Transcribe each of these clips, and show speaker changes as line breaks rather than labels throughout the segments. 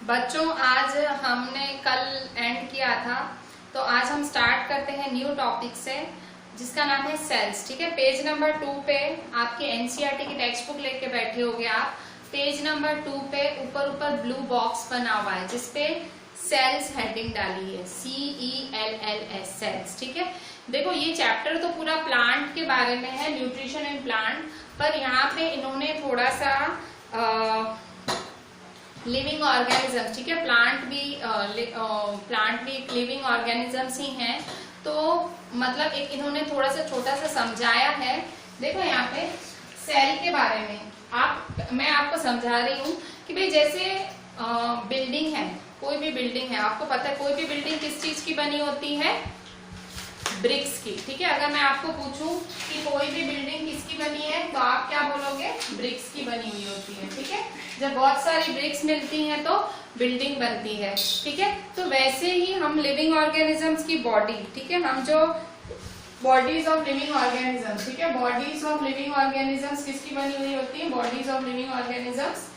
बच्चों आज हमने कल एंड किया था, तो आज हम स्टार्ट करते हैं न्यू टॉपिक से जिसका नाम है सेल्स। ठीक है, पेज नंबर 2 पे आपकी एनसीईआरटी की टेक्स्ट बुक लेके बैठे होगे आप। पेज नंबर 2 पे ऊपर ब्लू बॉक्स बना हुआ है जिसपे सेल्स हेडिंग डाली है, CELLS सेल्स। ठीक है, देखो ये चैप्टर तो पूरा प्लांट के बारे में है, न्यूट्रिशन इन प्लांट, पर यहाँ पे इन्होंने थोड़ा सा लिविंग ऑर्गेनिजम्स, ठीक है, प्लांट भी एक लिविंग ऑर्गेनिजम्स ही हैं, तो मतलब एक इन्होंने थोड़ा सा छोटा सा समझाया है। देखो यहाँ पे सेल के बारे में मैं आपको समझा रही हूँ कि भाई जैसे बिल्डिंग है, कोई भी बिल्डिंग है, आपको पता है कोई भी बिल्डिंग किस चीज की बनी होती है, ब्रिक्स की। ठीक है, अगर मैं आपको पूछूं कि कोई भी बिल्डिंग किसकी बनी है तो आप क्या बोलोगे, ब्रिक्स की बनी हुई होती है। ठीक है, जब बहुत सारी ब्रिक्स मिलती हैं तो बिल्डिंग बनती है। ठीक है, तो वैसे ही हम लिविंग ऑर्गेनिजम्स की बॉडी, ठीक है, हम जो बॉडीज ऑफ लिविंग ऑर्गेनिजम्स, ठीक है, बॉडीज ऑफ लिविंग ऑर्गेनिजम्स किसकी बनी हुई होती है, बॉडीज ऑफ लिविंग ऑर्गेनिजम्स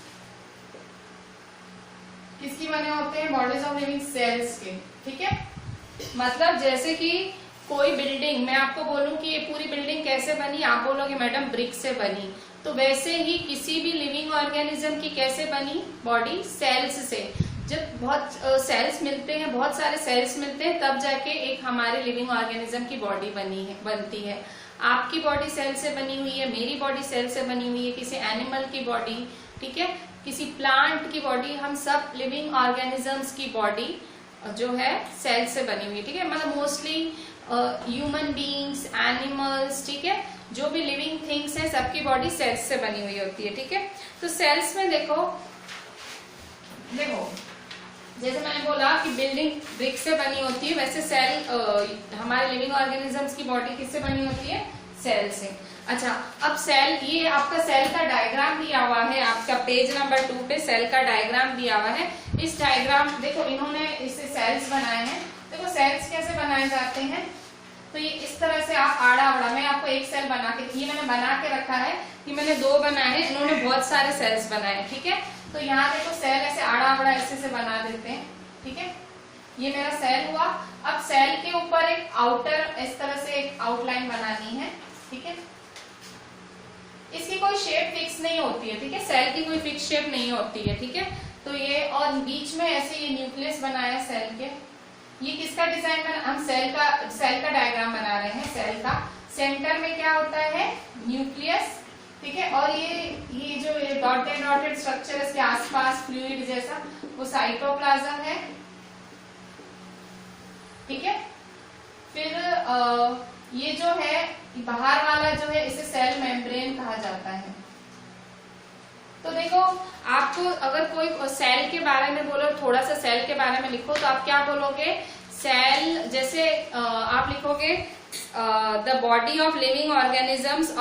किसकी बने होते हैं, बॉडीज ऑफ लिविंग सेल्स के। ठीक है, मतलब जैसे कि कोई बिल्डिंग, मैं आपको बोलूं कि ये पूरी बिल्डिंग कैसे बनी, आप बोलोगे मैडम ब्रिक से बनी, तो वैसे ही किसी भी लिविंग ऑर्गेनिज्म की कैसे बनी बॉडी, सेल्स से। जब बहुत सेल्स मिलते हैं, बहुत सारे सेल्स मिलते हैं, तब जाके एक हमारे लिविंग ऑर्गेनिज्म की बॉडी बनती है। आपकी बॉडी सेल से बनी हुई है, मेरी बॉडी सेल से बनी हुई है, किसी एनिमल की बॉडी, ठीक है, किसी प्लांट की बॉडी, हम सब लिविंग ऑर्गेनिजम्स की बॉडी जो है सेल से बनी हुई है। ठीक है, मतलब मोस्टली ह्यूमन बीइंग्स, एनिमल्स, ठीक है, जो भी लिविंग थिंग्स हैं सबकी बॉडी सेल्स से बनी हुई होती है। ठीक है, तो सेल्स में देखो जैसे मैंने बोला कि बिल्डिंग ब्रिक से बनी होती है, वैसे सेल हमारे लिविंग ऑर्गेनिजम्स की बॉडी किससे बनी होती है, सेल से। अच्छा, अब सेल, ये आपका सेल का डायग्राम दिया हुआ है, आपका पेज नंबर 2 पे सेल का डायग्राम दिया हुआ है। इस डायग्राम देखो इन्होंने इससे सेल्स बनाए हैं। देखो सेल्स कैसे बनाए जाते हैं, तो ये इस तरह से आप आड़ा, मैं आपको एक सेल बना के, ये मैंने बना के रखा है कि मैंने 2 बनाए हैं, इन्होंने बहुत सारे सेल्स बनाए। ठीक है, तो यहाँ देखो सेल ऐसे आड़ा ऐसे से बना देते हैं। ठीक है, ये मेरा सेल हुआ। अब सेल के ऊपर एक आउटर, इस तरह से एक आउटलाइन बनानी है। ठीक है, इसकी कोई शेप फिक्स नहीं होती है। ठीक है, सेल की कोई फिक्स शेप नहीं होती है। ठीक है, तो ये, और बीच में ऐसे ये न्यूक्लियस बनाया सेल के। ये किसका डिजाइन बना, हम सेल का डायग्राम बना रहे हैं। सेल का सेंटर में क्या होता है, न्यूक्लियस। ठीक है, और ये जो डॉटेड स्ट्रक्चर इसके आसपास फ्लूइड जैसा, वो साइटोप्लाज्म है। ठीक है, फिर ये जो है बाहर वाला जो है, इसे सेल मेम्ब्रेन कहा जाता है। तो देखो आपको अगर कोई सेल के बारे में बोलो, थोड़ा सा सेल के बारे में लिखो, तो आप क्या बोलोगे, सेल जैसे आप लिखोगे the body of living organisms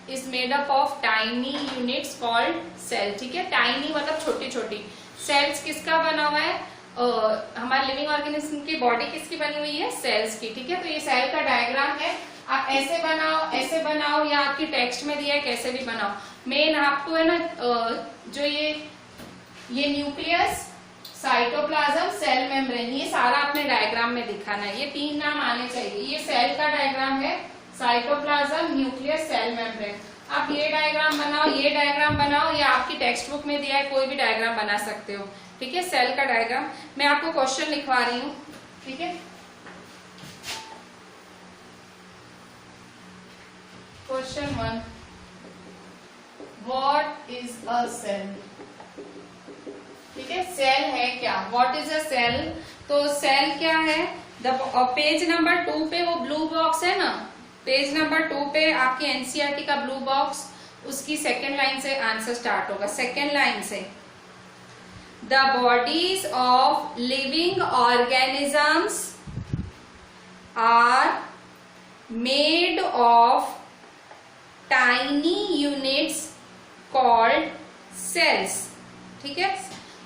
is made up of tiny units called cell. ठीक है, टाइनी मतलब छोटी छोटी। सेल्स किसका बना हुआ है, हमारे लिविंग ऑर्गेनिज्म की बॉडी किसकी बनी हुई है, सेल्स की। ठीक है, तो ये सेल का डायग्राम है। आप ऐसे बनाओ या आपकी टेक्स्ट में दिया है कैसे भी बनाओ। मेन आपको है ना जो ये न्यूक्लियस, साइटोप्लाज्म, सेल मेम्ब्रेन, ये सारा अपने डायग्राम में दिखाना है। ये 3 नाम आने चाहिए। ये सेल का डायग्राम है, साइटोप्लाज्म, न्यूक्लियस, सेल मेम्ब्रेन। आप ये डायग्राम बनाओ, या आपकी टेक्स्ट बुक में दिया है कोई भी डायग्राम बना सकते हो। ठीक है, सेल का डायग्राम। मैं आपको क्वेश्चन लिखवा रही हूँ। ठीक है, question 1, what is a cell. ठीक है, सेल है क्या, व्हाट इज अ सेल। तो सेल क्या है, पेज नंबर 2 पे वो ब्लू बॉक्स है ना, पेज नंबर 2 पे आपकी एनसीईआरटी का ब्लू बॉक्स, उसकी सेकेंड लाइन से आंसर स्टार्ट होगा। सेकेंड लाइन से, the bodies of living organisms are made of tiny units called cells. ठीक है,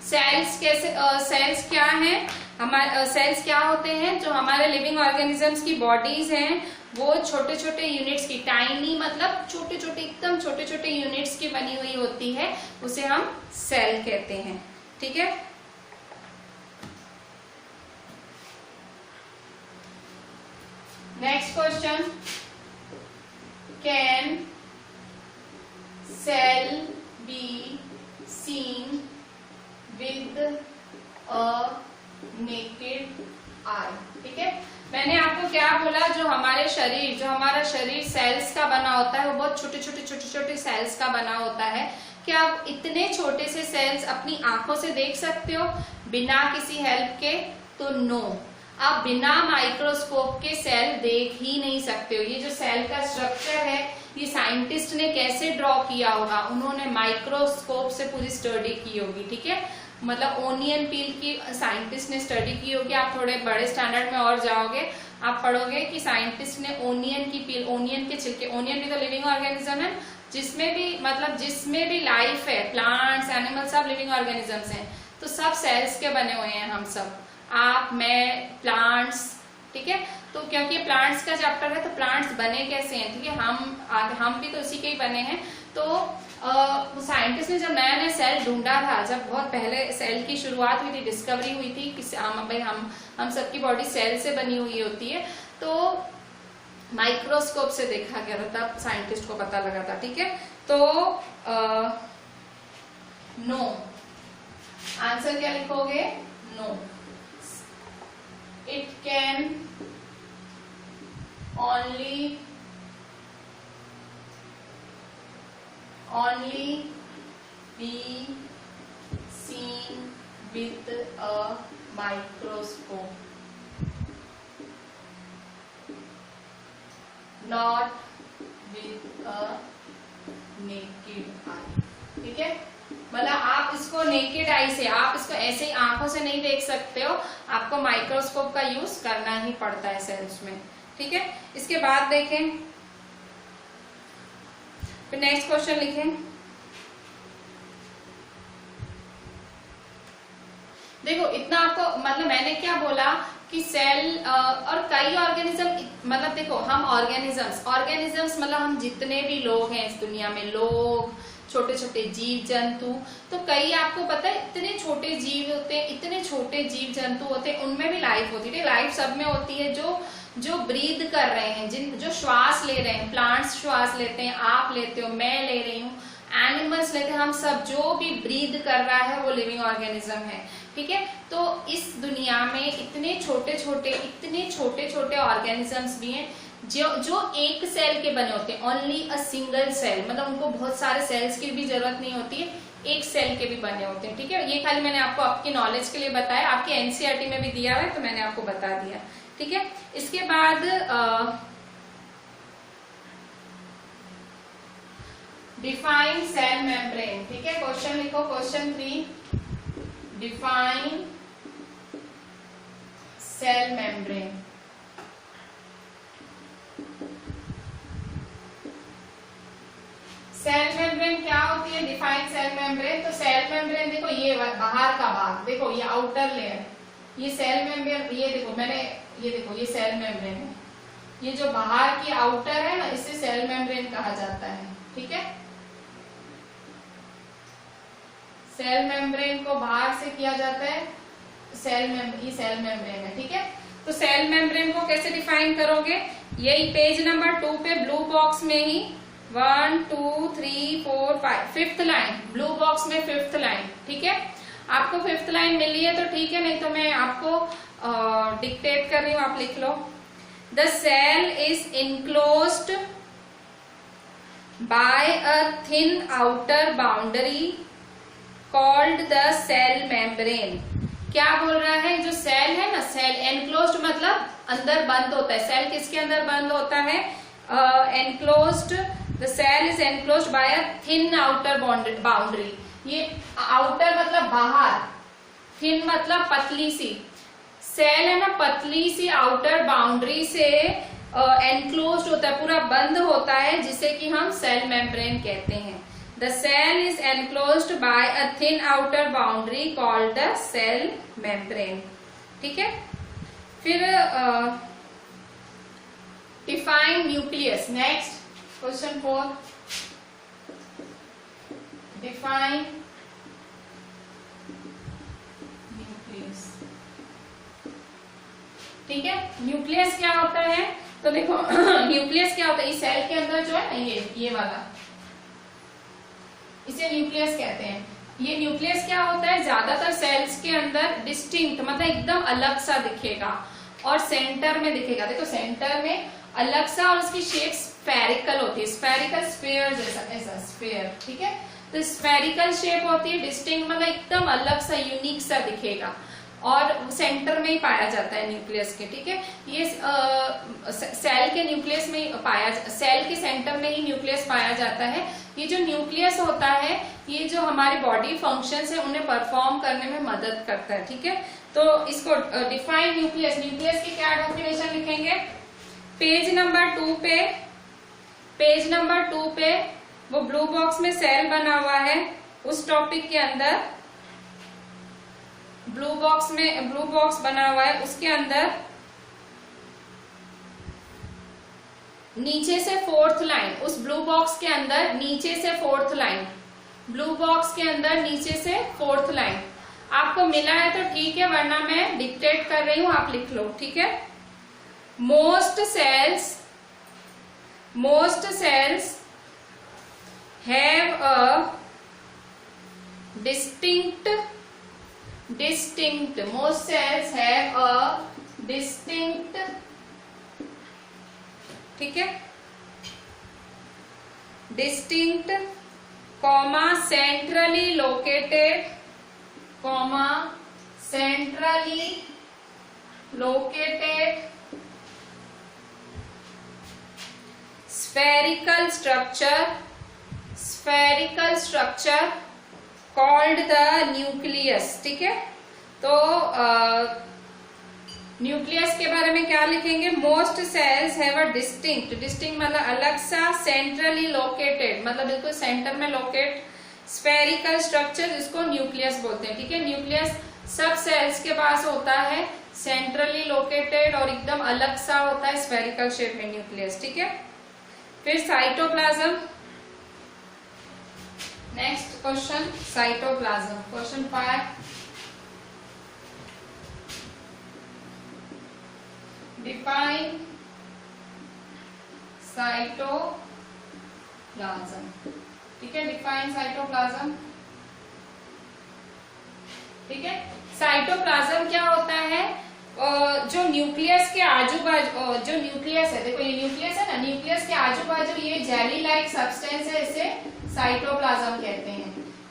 सेल्स कैसे, सेल्स क्या है, हमारे सेल्स क्या होते हैं, जो हमारे लिविंग ऑर्गेनिजम्स की बॉडीज हैं, वो छोटे छोटे यूनिट्स की, टाइनी मतलब छोटे छोटे, एकदम छोटे छोटे यूनिट्स की बनी हुई होती है, उसे हम सेल कहते हैं। ठीक है, next question, can sell be seen with a naked eye? ठीक है, मैंने आपको क्या बोला, जो हमारा शरीर सेल्स का बना होता है वो बहुत छोटे छोटे सेल्स का बना होता है। क्या आप इतने छोटे से सेल्स अपनी आंखों से देख सकते हो बिना किसी हेल्प के? तो नो, आप बिना माइक्रोस्कोप के सेल देख ही नहीं सकते हो। ये जो सेल का स्ट्रक्चर है ये साइंटिस्ट ने कैसे ड्रॉ किया होगा? उन्होंने माइक्रोस्कोप से पूरी स्टडी की होगी। ठीक है, मतलब ओनियन पील की साइंटिस्ट ने स्टडी की होगी। आप थोड़े बड़े स्टैंडर्ड में और जाओगे, आप पढ़ोगे कि साइंटिस्ट ने ओनियन की पील, ओनियन के छिलके, ओनियन भी तो लिविंग ऑर्गेनिज्म है, जिसमें भी लाइफ है, प्लांट्स, एनिमल्स, सब लिविंग ऑर्गेनिजम्स हैं। तो सब सेल्स के बने हुए हैं, हम सब, आप, मैं, प्लांट्स। ठीक है, तो क्योंकि प्लांट्स का चैप्टर है तो प्लांट्स बने कैसे हैं? ठीक है, हम भी तो उसी के ही बने हैं। तो साइंटिस्ट ने जब नया नया सेल ढूंढा था, जब बहुत पहले सेल की शुरुआत हुई थी, डिस्कवरी हुई थी कि भाई हम सबकी बॉडी सेल से बनी हुई होती है, तो माइक्रोस्कोप से देखा गया था, तब साइंटिस्ट को पता लगा था। ठीक है, तो नो, आंसर क्या लिखोगे? No, it can only be seen with a microscope, not with a naked eye। ठीक है, मतलब आप इसको नेकेड आई से, आप इसको ऐसे ही आंखों से नहीं देख सकते हो, आपको माइक्रोस्कोप का यूज करना ही पड़ता है सेल्स में। ठीक है, इसके बाद देखें, फिर नेक्स्ट क्वेश्चन लिखें। देखो, इतना आपको, मतलब मैंने क्या बोला कि सेल और कई ऑर्गेनिज्म, मतलब देखो, हम ऑर्गेनिजम्स मतलब हम जितने भी लोग हैं इस दुनिया में, लोग, छोटे छोटे जीव जंतु, तो कई, आपको पता है, इतने छोटे जीव होते हैं, इतने छोटे जीव जंतु होते हैं, उनमें भी लाइफ होती है। लाइफ सब में होती है, जो ब्रीद कर रहे हैं, जो श्वास ले रहे हैं, प्लांट्स श्वास लेते हैं, आप लेते हो, मैं ले रही हूँ, एनिमल्स लेते हैं, हम सब, जो भी ब्रीद कर रहा है वो लिविंग ऑर्गेनिज्म है। ठीक है, तो इस दुनिया में इतने छोटे छोटे ऑर्गेनिजम्स भी हैं जो एक सेल के बने होते हैं, ओनली अ सिंगल सेल, मतलब उनको बहुत सारे सेल्स की भी जरूरत नहीं होती है, एक सेल के भी बने होते हैं। ठीक है, ये खाली मैंने आपको आपकी नॉलेज के लिए बताया, आपके एनसीईआरटी में भी दिया हुआ है तो मैंने आपको बता दिया। ठीक है, इसके बाद डिफाइन सेल मेम्ब्रेन। ठीक है, क्वेश्चन लिखो, question 3, define cell membrane. Cell membrane क्या होती है? Define cell membrane. तो सेल मेम्ब्रेन देखो, ये बाहर का भाग देखो, ये आउटर लेयर, ये सेल मेम्ब्रेन, ये देखो, ये देखो, ये सेल मेम्ब्रेन है, ये जो बाहर की आउटर है ना, इसे सेल मेम्ब्रेन कहा जाता है। ठीक है, सेल मेम्ब्रेन को बाहर से किया जाता है, ये सेल मेम्ब्रेन है। ठीक है, तो सेल मेम्ब्रेन को कैसे डिफाइन करोगे? यही पेज नंबर 2 पे ब्लू बॉक्स में ही 1 2 3 4 5 5th लाइन, ब्लू बॉक्स में 5th लाइन। ठीक है, आपको 5th लाइन मिली है तो ठीक है, नहीं तो मैं आपको डिक्टेट कर रही हूँ, आप लिख लो। The cell is enclosed by a thin outer boundary called the cell membrane. क्या बोल रहा है? जो सेल है ना, सेल एनक्लोज्ड मतलब अंदर बंद होता है। सेल किसके अंदर बंद होता है? Enclosed, the cell is enclosed by a thin outer boundary. ये आउटर मतलब बाहर, थिन मतलब पतली सी, सेल है ना, पतली सी आउटर बाउंड्री से एनक्लोज्ड होता है, पूरा बंद होता है, जिसे कि हम सेल मेम्ब्रेन कहते हैं। The cell is enclosed by a thin outer boundary called the cell membrane। ठीक है, फिर define nucleus। Next, question 4, define nucleus। ठीक है, न्यूक्लियस क्या होता है? तो देखो न्यूक्लियस क्या होता है, इस सेल के अंदर जो है ना ये वाला, इसे न्यूक्लियस कहते हैं। ये न्यूक्लियस क्या होता है, ज्यादातर सेल्स के अंदर डिस्टिंक्ट मतलब एकदम अलग सा दिखेगा और सेंटर में दिखेगा। देखो सेंटर में अलग सा, और उसकी शेप स्फेरिकल होती है, स्फेरिकल स्फीयर जैसा, ऐसा स्फीयर, ठीक है। तो स्फेरिकल शेप होती है, डिस्टिंक्ट मतलब एकदम अलग सा यूनिक सा दिखेगा और सेंटर में ही पाया जाता है न्यूक्लियस के, ठीक है। ये सेल के न्यूक्लियस में पाया, सेल के सेंटर में ही न्यूक्लियस पाया जाता है। ये जो न्यूक्लियस होता है ये जो हमारी बॉडी फंक्शंस है उन्हें परफॉर्म करने में मदद करता है, ठीक है। तो इसको डिफाइन न्यूक्लियस, न्यूक्लियस की क्या डेफिनेशन लिखेंगे, पेज नंबर 2 पे, पेज नंबर 2 पे वो ब्लू बॉक्स में सेल बना हुआ है, उस टॉपिक के अंदर ब्लू बॉक्स बना हुआ है, उसके अंदर नीचे से 4th लाइन, उस ब्लू बॉक्स के अंदर नीचे से 4th लाइन, ब्लू बॉक्स के अंदर नीचे से 4th लाइन आपको मिला है तो ठीक है, वरना मैं डिक्टेट कर रही हूं, आप लिख लो, ठीक है। Most cells have a distinct, most cells have a distinct, ठीक है, distinct, comma centrally located, comma centrally located spherical structure called the nucleus, ठीक है। तो न्यूक्लियस के बारे में क्या लिखेंगे, most cells have a distinct मतलब अलग सा, सेंट्रली लोकेटेड मतलब बिल्कुल सेंटर में लोकेट, स्फेरिकल स्ट्रक्चर जिसको न्यूक्लियस बोलते हैं, ठीक है। न्यूक्लियस सब सेल्स के पास होता है, सेंट्रली लोकेटेड और एकदम अलग सा होता है, स्फेरिकल शेप में न्यूक्लियस, ठीक है। फिर cytoplasm, next question cytoplasm, question 5, define cytoplasm, ठीक है, डिफाइन साइटोप्लाज्म, ठीक है। साइटोप्लाज्म क्या होता है, जो न्यूक्लियस के आजू बाजू, जो न्यूक्लियस है, देखो ये न्यूक्लियस है ना, न्यूक्लियस के आजू बाजू ये जेली लाइक सब्सटेंस है, इसे साइटोप्लाज्म कहते हैं।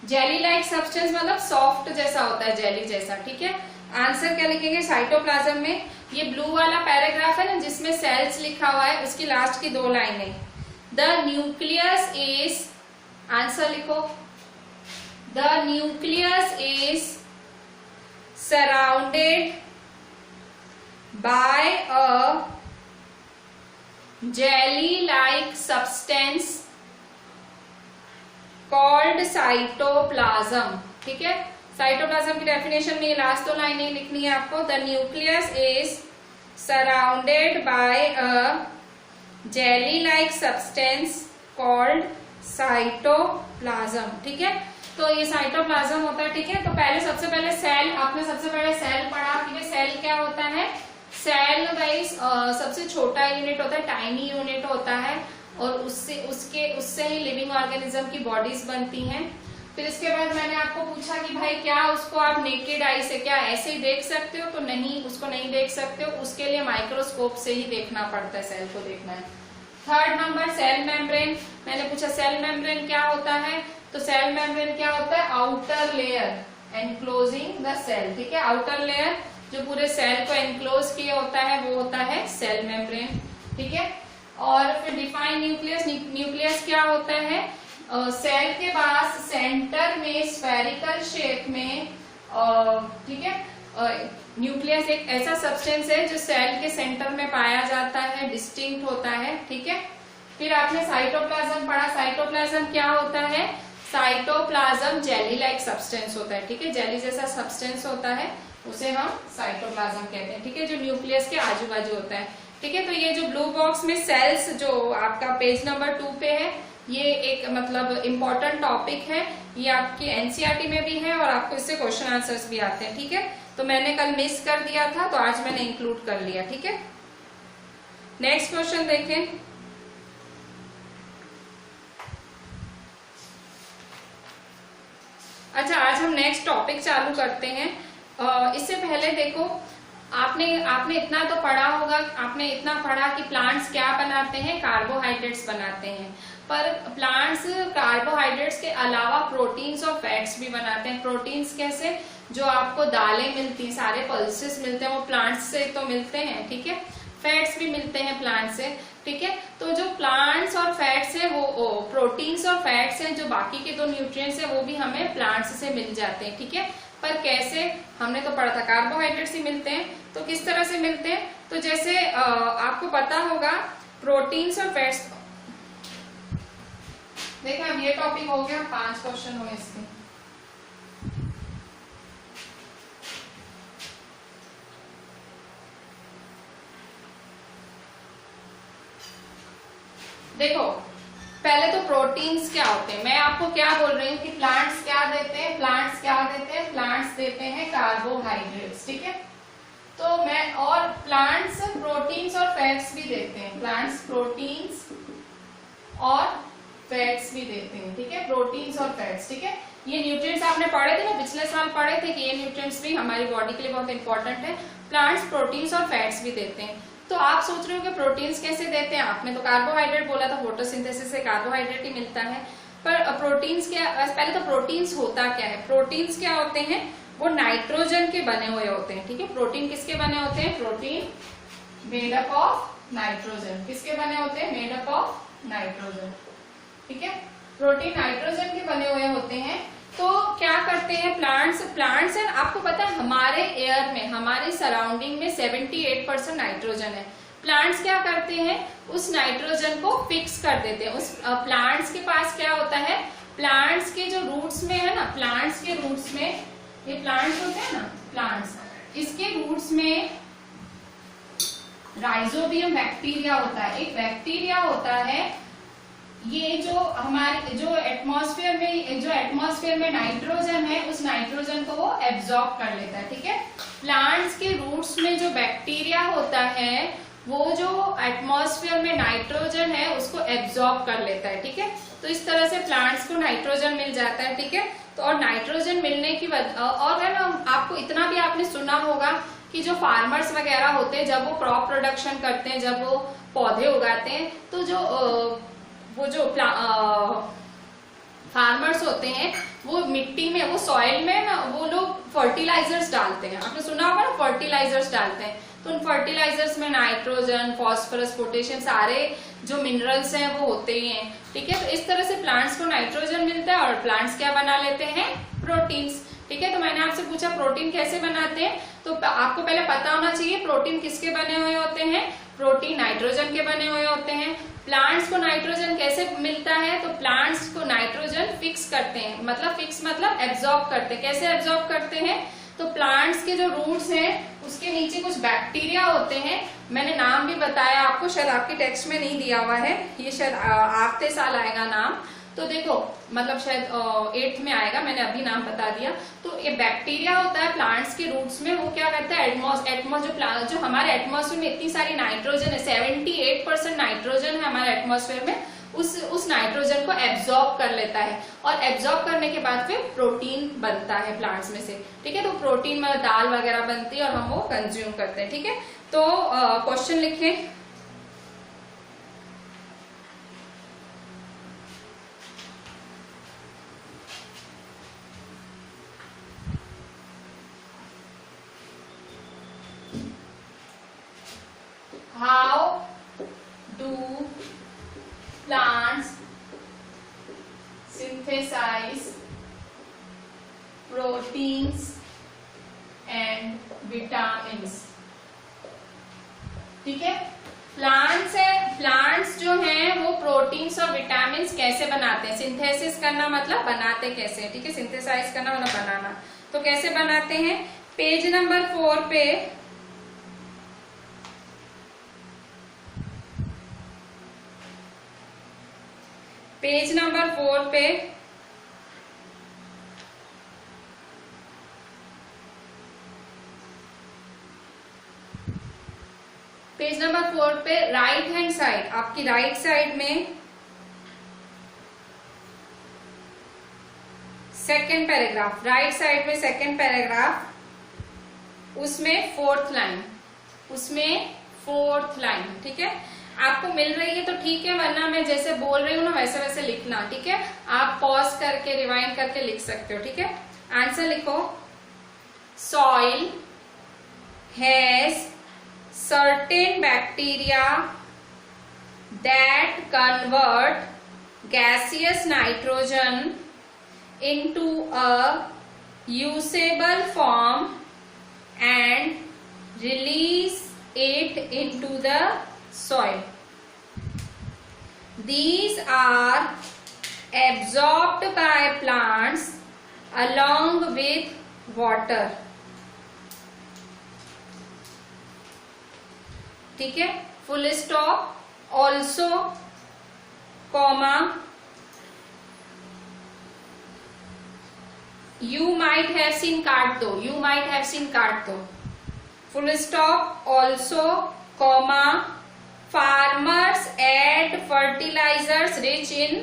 जेली लाइक सब्सटेंस मतलब सॉफ्ट जैसा होता है, जेली जैसा, ठीक है। आंसर क्या लिखेंगे साइटोप्लाज्म में, ये ब्लू वाला पैराग्राफ है ना जिसमें सेल्स लिखा हुआ है, उसकी लास्ट की 2 लाइनें, द न्यूक्लियस इज, आंसर लिखो, the nucleus is surrounded by a jelly like substance called cytoplasm, ठीक है। साइटोप्लाज्म की डेफिनेशन में ये लास्ट 2 लाइनें लिखनी है आपको, the nucleus is surrounded by a jelly like substance called cytoplasm, ठीक है। तो ये साइटोप्लाज्म होता है, ठीक है। तो पहले सबसे पहले सेल, आपने सबसे पहले सेल पढ़ा कि सेल क्या होता है, सेल वाइज सबसे छोटा यूनिट होता है, टाइनी यूनिट होता है, और उससे ही लिविंग ऑर्गेनिज्म की बॉडीज बनती हैं। फिर इसके बाद मैंने आपको पूछा कि भाई क्या उसको आप नेकेड आई से क्या ऐसे ही देख सकते हो, तो नहीं, उसको नहीं देख सकते हो, उसके लिए माइक्रोस्कोप से ही देखना पड़ता है, सेल को देखना है। 3rd नंबर सेल मेम्ब्रेन, मैंने पूछा सेल मेम्ब्रेन क्या होता है, तो सेल मेम्ब्रेन क्या होता है, outer layer enclosing the cell, ठीक है। आउटर लेयर जो पूरे सेल को एनक्लोज किए होता है वो होता है सेल मेम्ब्रेन, ठीक है। और फिर डिफाइन न्यूक्लियस, न्यूक्लियस क्या होता है, सेल के पास सेंटर में स्फेरिकल शेप में, ठीक है, न्यूक्लियस एक ऐसा सब्सटेंस है जो सेल के सेंटर में पाया जाता है, डिस्टिंक्ट होता है, ठीक है। फिर आपने साइटोप्लाज्म पढ़ा, साइटोप्लाज्म क्या होता है, साइटोप्लाज्म जेली लाइक सब्सटेंस होता है, ठीक है, जेली जैसा सब्सटेंस होता है, उसे हम साइटोप्लाज्म कहते हैं, ठीक है, जो न्यूक्लियस के आजू बाजू होता है, ठीक है। तो ये जो ब्लू बॉक्स में सेल्स जो आपका पेज नंबर 2 पे है, ये एक मतलब इम्पोर्टेंट टॉपिक है, ये आपकी एनसीईआरटी में भी है और आपको इससे क्वेश्चन आंसर्स भी आते हैं, ठीक है। तो मैंने कल मिस कर दिया था, तो आज मैंने इंक्लूड कर लिया, ठीक है। नेक्स्ट क्वेश्चन देखें। अच्छा, आज हम नेक्स्ट टॉपिक चालू करते हैं। इससे पहले देखो, आपने आपने इतना तो पढ़ा होगा, आपने इतना पढ़ा कि प्लांट्स क्या बनाते हैं, कार्बोहाइड्रेट्स बनाते हैं। पर प्लांट्स कार्बोहाइड्रेट्स के अलावा प्रोटीन्स और फैट्स भी बनाते हैं। प्रोटीन्स कैसे? जो आपको दालें मिलती, सारे पल्सेस मिलते हैं, वो प्लांट्स से तो मिलते हैं, ठीक है। फैट्स भी मिलते हैं प्लांट से, ठीक है। तो जो प्लांट्स और फैट्स है वो प्रोटीन्स और फैट्स हैं, जो बाकी के दो न्यूट्रिएंट्स है वो भी हमें प्लांट्स से मिल जाते हैं, ठीक है। पर कैसे? हमने तो पढ़ा था कार्बोहाइड्रेट्स ही मिलते हैं। तो किस तरह से मिलते हैं? तो जैसे आपको पता होगा प्रोटीन्स और फैट्स, देखा अब ये टॉपिक हो गया, 5 क्वेश्चन हुए इसके। देखो, पहले तो प्रोटीन्स क्या होते हैं, मैं आपको क्या बोल रही हूँ कि प्लांट्स क्या देते हैं, प्लांट्स क्या देते हैं, प्लांट्स देते हैं कार्बोहाइड्रेट्स, ठीक है। तो मैं, और प्लांट्स प्रोटीन्स और फैट्स भी देते हैं, प्लांट्स प्रोटीन्स और फैट्स भी देते हैं, ठीक है। प्रोटीन्स और फैट्स, ठीक है। ये न्यूट्रिएंट्स आपने पढ़े थे ना, पिछले साल पढ़े थे कि ये न्यूट्रिएंट्स भी हमारी बॉडी के लिए बहुत इंपॉर्टेंट है। प्लांट्स प्रोटीन्स और फैट्स भी देते हैं। तो आप सोच रहे हो कि प्रोटीन्स कैसे देते हैं? आपने तो कार्बोहाइड्रेट बोला था, फोटोसिंथेसिस से कार्बोहाइड्रेट ही मिलता है। पर प्रोटीन्स क्या, पहले तो प्रोटीन्स होता क्या है? प्रोटीन्स क्या होते हैं? वो नाइट्रोजन के बने हुए होते हैं, ठीक है। प्रोटीन किसके बने होते हैं? Protein made up of nitrogen. किसके बने होते हैं? मेड अप ऑफ नाइट्रोजन, ठीक है। प्रोटीन नाइट्रोजन के बने हुए होते हैं। तो क्या करते हैं प्लांट्स है, आपको पता है हमारे एयर में, हमारे सराउंडिंग में 78% नाइट्रोजन है। प्लांट्स क्या करते हैं? उस नाइट्रोजन को फिक्स कर देते हैं। उस प्लांट्स के पास क्या होता है? प्लांट्स के जो रूट्स में है ना, प्लांट्स के रूट्स में, ये प्लांट्स होते हैं ना, प्लांट्स, इसके रूट्स में राइजोबियम बैक्टीरिया होता है। एक बैक्टीरिया होता है, ये जो हमारे जो एटमॉस्फेयर में नाइट्रोजन है, उस नाइट्रोजन को वो एब्जॉर्ब कर लेता है, ठीक है। प्लांट्स के रूट्स में जो बैक्टीरिया होता है, वो जो एटमॉस्फेयर में नाइट्रोजन है उसको एब्जॉर्ब कर लेता है, ठीक है। तो इस तरह से प्लांट्स को नाइट्रोजन मिल जाता है, ठीक है। तो और नाइट्रोजन मिलने की और है ना, आपको इतना भी आपने सुना होगा कि जो फार्मर्स वगैरह होते हैं, जब वो क्रॉप प्रोडक्शन करते हैं, जब वो पौधे उगाते हैं, तो जो फार्मर्स होते हैं, वो मिट्टी में, वो सॉइल में ना, वो लोग फर्टिलाइजर्स डालते हैं। आपने सुना होगा ना, फर्टिलाइजर्स डालते हैं। तो उन फर्टिलाइजर्स में नाइट्रोजन, फॉस्फोरस, पोटेशियम, सारे जो मिनरल्स हैं वो होते ही हैं, ठीक है। तो इस तरह से प्लांट्स को नाइट्रोजन मिलता है और प्लांट्स क्या बना लेते हैं? प्रोटीन्स, ठीक है। तो मैंने आपसे पूछा प्रोटीन कैसे बनाते हैं, तो आपको पहले पता होना चाहिए प्रोटीन किसके बने हुए होते हैं। प्रोटीन नाइट्रोजन के बने हुए होते हैं। प्लांट्स को नाइट्रोजन कैसे मिलता है? तो प्लांट्स को नाइट्रोजन फिक्स करते हैं, मतलब फिक्स मतलब एब्जॉर्ब करते हैं। कैसे एब्जॉर्ब करते हैं? तो प्लांट्स के जो रूट्स हैं उसके नीचे कुछ बैक्टीरिया होते हैं, मैंने नाम भी बताया आपको, शायद आपके टेक्स्ट में नहीं दिया हुआ है, ये शायद आखिरी साल आएगा नाम। तो देखो, मतलब शायद 8th में आएगा, मैंने अभी नाम बता दिया। तो ये बैक्टीरिया होता है प्लांट्स के रूट्स में, वो क्या करता है? जो हमारे एटमॉस्फेयर में इतनी सारी नाइट्रोजन है, 78% नाइट्रोजन है हमारे एटमॉस्फेयर में, उस नाइट्रोजन को एब्जॉर्ब कर लेता है, और एब्जॉर्ब करने के बाद फिर प्रोटीन बनता है प्लांट्स में से, ठीक है। तो प्रोटीन में दाल वगैरह बनती है और हम वो कंज्यूम करते हैं, ठीक है। तो क्वेश्चन लिखें। How do plants synthesize proteins and vitamins? ठीक है। प्लांट्स जो हैं वो प्रोटीन्स और विटामिन्स कैसे बनाते हैं? सिंथेसिस करना मतलब बनाते कैसे, ठीक है। सिंथेसाइज करना मतलब बनाना। तो कैसे बनाते हैं? पेज नंबर 4 पे पेज नंबर 4 पे पेज नंबर 4 पे राइट हैंड साइड, आपकी राइट साइड में सेकेंड पैराग्राफ, राइट साइड में सेकेंड पैराग्राफ, उसमें फोर्थ लाइन, ठीक है। आपको मिल रही है तो ठीक है, वरना मैं जैसे बोल रही हूँ ना वैसे वैसे लिखना, ठीक है। आप पॉज करके रिवाइंड करके लिख सकते हो, ठीक है। आंसर लिखो, soil has certain bacteria that convert gaseous nitrogen into a usable form and release it into the soil. These are absorbed by plants along with water. ठीक है, full stop, also, comma, you might have seen काट दो, full stop, also, comma, farmers add fertilizers rich in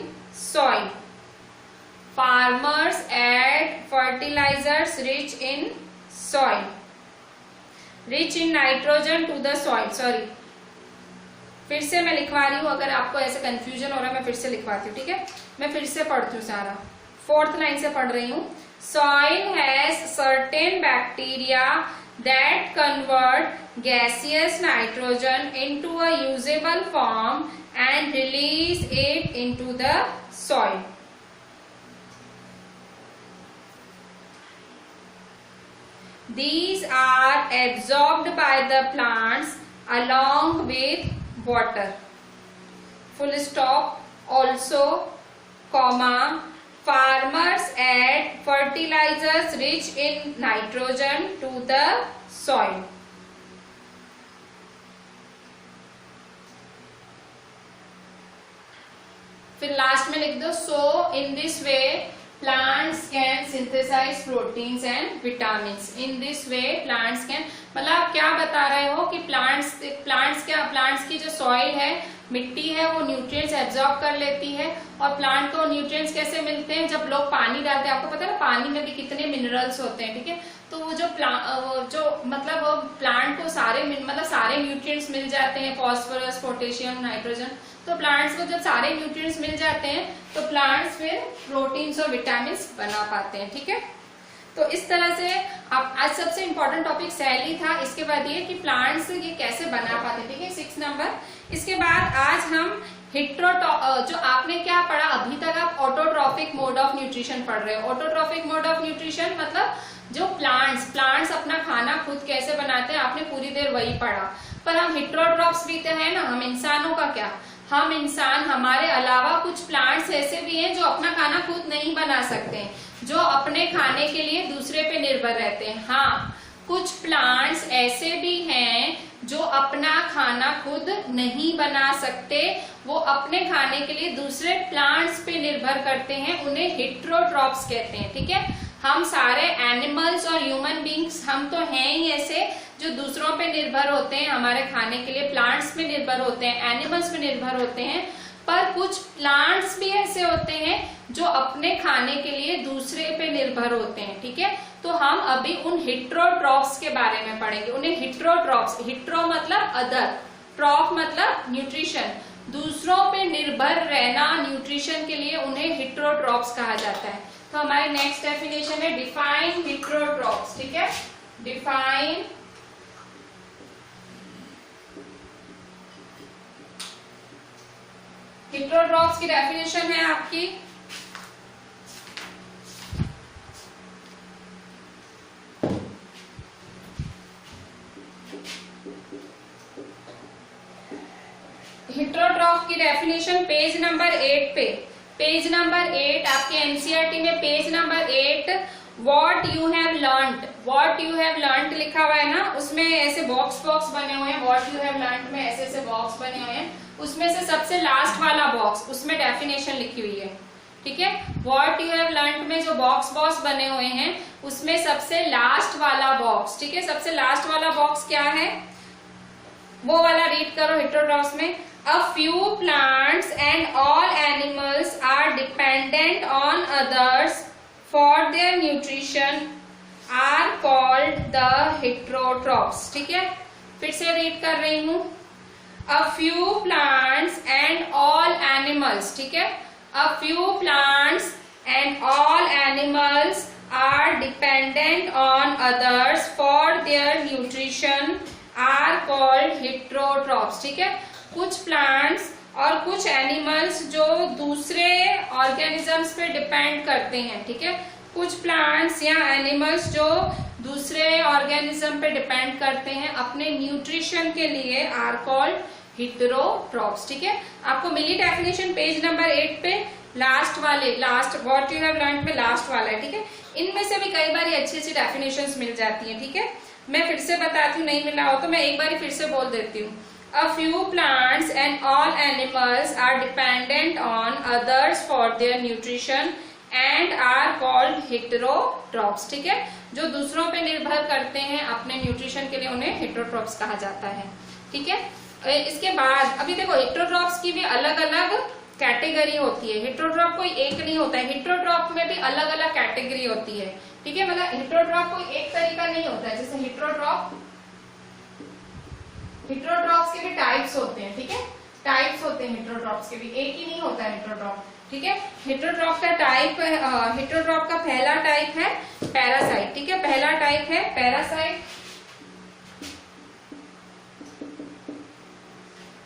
soil, rich in nitrogen to the soil, sorry, फिर से मैं लिखवा रही हूँ, अगर आपको ऐसे कंफ्यूजन हो रहा है मैं फिर से लिखवाती हूँ, ठीक है। मैं फिर से पढ़ती हूँ सारा, फोर्थ लाइन से पढ़ रही हूँ। Soil has certain bacteria that convert gaseous nitrogen into a usable form and release it into the soil. These are absorbed by the plants along with water. Full stop, also, comma, farmers add fertilizers rich in nitrogen to the soil. फिर last में लिख दो, so in this way plants can synthesize proteins and vitamins. In this way plants can, मतलब आप क्या बता रहे हो कि प्लांट्स की जो सॉइल है, मिट्टी है, वो न्यूट्रिएंट्स एब्जॉर्ब कर लेती है। और प्लांट को न्यूट्रिएंट्स कैसे मिलते हैं, जब लोग पानी डालते हैं, आपको पता है ना पानी में भी कितने मिनरल्स होते हैं, ठीक है। तो वो प्लांट को सारे न्यूट्रिएंट्स मिल जाते हैं, फॉस्फोरस, पोटेशियम, नाइट्रोजन। तो प्लांट्स को जब सारे न्यूट्रिएंट्स मिल जाते हैं तो प्लांट्स फिर प्रोटीन्स और विटामिन बना पाते हैं, ठीक है। तो इस तरह से आप आज सबसे इम्पोर्टेंट टॉपिक सेल ही था। इसके बाद ये कि प्लांट्स ये कैसे बना पाते, ठीक है, 6 नंबर। इसके बाद आज हम जो आपने क्या पढ़ा अभी तक, आप ऑटोट्रॉफिक मोड ऑफ न्यूट्रिशन पढ़ रहे हो। ऑटोट्रॉफिक मोड ऑफ न्यूट्रिशन मतलब जो प्लांट्स अपना खाना खुद कैसे बनाते हैं, आपने पूरी देर वही पढ़ा। पर हम हिट्रोट्रॉप्स भी तो है ना, हम इंसानों का क्या, हम इंसान, हमारे अलावा कुछ प्लांट्स ऐसे भी हैं जो अपना खाना खुद नहीं बना सकते हैं, जो अपने खाने के लिए दूसरे पे निर्भर रहते हैं। हाँ, कुछ प्लांट्स ऐसे भी हैं जो अपना खाना खुद नहीं बना सकते, वो अपने खाने के लिए दूसरे प्लांट्स पे निर्भर करते हैं, उन्हें हिट्रोट्रॉप्स कहते हैं, ठीक है। हम सारे एनिमल्स और ह्यूमन बींग्स, हम तो हैं ही ऐसे जो दूसरों पे निर्भर होते हैं हमारे खाने के लिए, प्लांट्स पे निर्भर होते हैं, एनिमल्स पे निर्भर होते हैं। पर कुछ प्लांट्स भी ऐसे होते हैं जो अपने खाने के लिए दूसरे पे निर्भर होते हैं, ठीक है। तो हम अभी उन हिट्रोट्रॉप्स के बारे में पढ़ेंगे। उन्हें हिट्रोट्रॉप्स, हिट्रो मतलब अदर, ट्रॉप मतलब न्यूट्रिशन, दूसरों पे निर्भर रहना न्यूट्रिशन के लिए, उन्हें हिट्रोट्रॉप्स कहा जाता है। तो हमारी नेक्स्ट डेफिनेशन है डिफाइन हिट्रोट्रॉप्स, ठीक है। डिफाइन हिट्रोट्रॉप्स की डेफिनेशन है आपकी, हिट्रोट्रॉप की डेफिनेशन पेज नंबर 8 पे, पेज नंबर 8 आपके एनसीईआरटी में page number 8 what you have learned लिखा हुआ है ना, उसमें ऐसे बॉक्स बने हुए हैं। व्हाट यू हैव लर्न्ड में ऐसे ऐसे बॉक्स बने हुए हैं, उसमें से सबसे लास्ट वाला बॉक्स, उसमें डेफिनेशन लिखी हुई है, ठीक है। व्हाट यू हैव लर्न्ड में जो बॉक्स बने हुए हैं उसमें सबसे लास्ट वाला बॉक्स, ठीक है, सबसे लास्ट वाला बॉक्स क्या है, वो वाला रीड करो हेटेरोट्रॉप्स में। A few plants and all animals are dependent on others for their nutrition are called the heterotrophs. ठीक है, फिर से रीड कर रही हूं। A few plants and all animals, ठीक है, a few plants and all animals are dependent on others for their nutrition are called heterotrophs। ठीक है, कुछ प्लांट्स और कुछ एनिमल्स जो दूसरे ऑर्गेनिजम्स पे डिपेंड करते हैं। ठीक है, कुछ प्लांट्स या एनिमल्स जो दूसरे ऑर्गेनिज्म पे डिपेंड करते हैं अपने न्यूट्रिशन के लिए आर कॉल्ड हेटेरोट्रॉप्स। ठीक है, आपको मिली डेफिनेशन पेज नंबर 8 पे last what you have learned में लास्ट वाला है। ठीक है, इनमें से भी कई बार अच्छी अच्छी डेफिनेशंस मिल जाती हैं। ठीक है, मैं फिर से बताती हूँ, नहीं मिला हो तो मैं एक बार फिर से बोल देती हूँ। A few plants and all animals are dependent on others for their nutrition and are called heterotrophs. ठीक है, जो दूसरों पे निर्भर करते हैं अपने न्यूट्रिशन के लिए उन्हें हेटेरोट्रॉप्स कहा जाता है। ठीक है, इसके बाद अभी देखो हेटेरोट्रॉप्स की भी अलग अलग कैटेगरी होती है। हेटेरोट्रॉप कोई एक नहीं होता है, हेटेरोट्रॉप में भी अलग अलग कैटेगरी होती है। ठीक है, मतलब हेटेरोट्रॉप कोई एक तरीका नहीं होता है। जैसे हेटेरोट्रॉप्स के भी टाइप्स होते हैं। ठीक है, टाइप्स होते हैं हेटेरोट्रॉप्स के भी, एक ही नहीं होता है हेटेरोट्रॉप। ठीक है, हेटेरोट्रॉप का टाइप, हेटेरोट्रॉप का पहला टाइप है पैरासाइट। ठीक है, पहला टाइप है पैरासाइट।